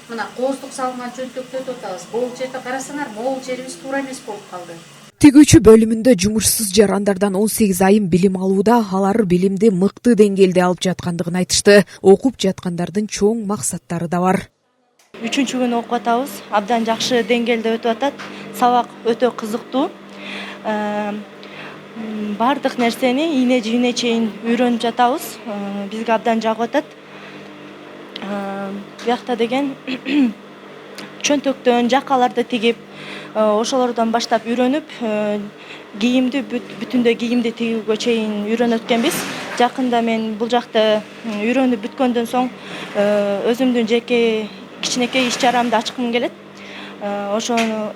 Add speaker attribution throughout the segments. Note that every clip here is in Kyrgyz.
Speaker 1: Мына кооздук салынган чөнтөктү өтүп атабыз. Могул жерде карасаңар, могул жерибиз туура эмес болуп калды.
Speaker 2: Тигүүчү бөлүмүндө жумушсуз жарандардан 18 айым билим алууда, алар билимди мыкты деңгээлде алып жаткандыгын айтышты. Окуп жаткандардын чоң максаттары да бар.
Speaker 3: 3-күнү окуп атабыз. Абдан жакшы деңгээлде өтүп атат. Сабак өтө кызыктуу. Бардык нерсени ийне жийине чейин үйрөнүп жатабыз. Бизге абдан жагып атат. Биякта деген чөнтөктөн жакаларды тигип, ошолордон баштап үйрөнүп, кийимди бүтүндөй кийимди тигүүгө чейин үйрөнүп өткөнбүз. Жакында мен бул жакта үйрөнүп бүткөндөн соң өзүмдүн жеке кичинекей иш чарамды ачкым келет. Ошону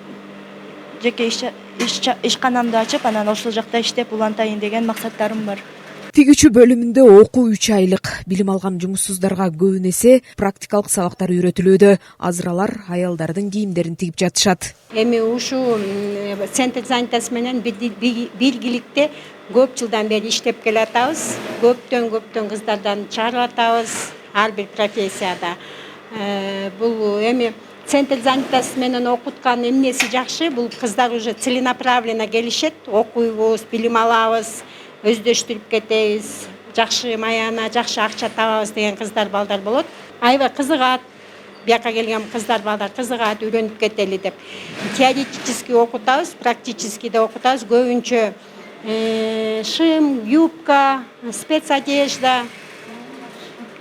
Speaker 3: жеке ишканамды ачып, анан ошол жакта иштеп улантайын деген максаттарым бар.
Speaker 2: Тигүүчү бөлүмүндө окуу 3 айлык. Билим алган жумушсуздарга көбүн эсе практикалык сабактар үйрөтүлүүдө. Азыр алар аялдардын кийимдерин тигип жатышат.
Speaker 4: Эми ушул центр занятость менен биргиликте көп жылдан бери иштеп келатабыз. Көптөн кыздардан чыгарып атабыз ар бир профессияда. Бул эми центр занятость менен окуткан эмнеси жакшы? Бул кыздар уже целенаправленно келишет. Окуйбуз, билим алабыз, өздөштүрүп кетебиз, жакшы маяна, жакшы акча табабыз деген кыздар, балдар болот. Аябай кызыгат. Бияка келген кыздар, балдар кызыгат, үйрөнүп кетели деп. Теоретически окутабыз, практически да окутабыз. Көбүнчө шым, юбка, спецодежда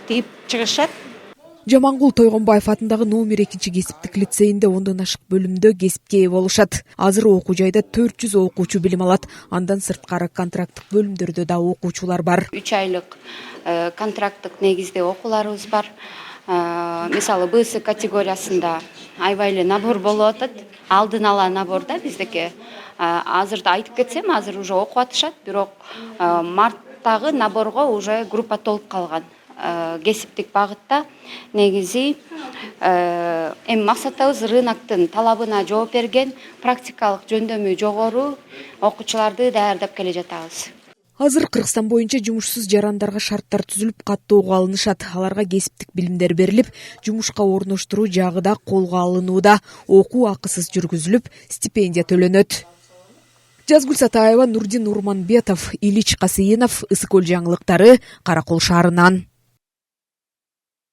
Speaker 4: тигип чыгышат.
Speaker 2: Жамангул Тойгонбаев атындагы номер 2 кесиптик лицейинде 10дон ашык бөлүмдө кесипке ээ болушат. Азыр окуу жайда 400 окуучу билим алат. Андан сырткары контракттык бөлүмдөрдө да окуучулар бар.
Speaker 5: 3 айлык контракттык негизде окууларыбыз бар. Мисалы БС категориясында аябай эле набор болуп атат. Алдын ала набор да биздики. Азырда айтып кетсем, азыр уже окуп атышат, бирок марттагы наборго уже группа толуп калган. Кесиптик багытта негизи эми максатыбыз рыноктун талабына жооп берген, практикалык жөндөмү жогору окуучуларды даярдап келе жатабыз.
Speaker 2: Азыр Кыргызстан боюнча жумушсуз жарандарга шарттар түзүлүп, каттоого алынышат. Аларга кесиптик билимдер берилип, жумушка орноштуруу жагы да колго алынууда. Окуу акысыз жүргүзүлүп, стипендия төлөнөт. Жазгүл Сатаева, Нурдин Урманбетов, Ильич Касыйынов, Ысык Көл жаңылыктары, Кара Кол шаарынан.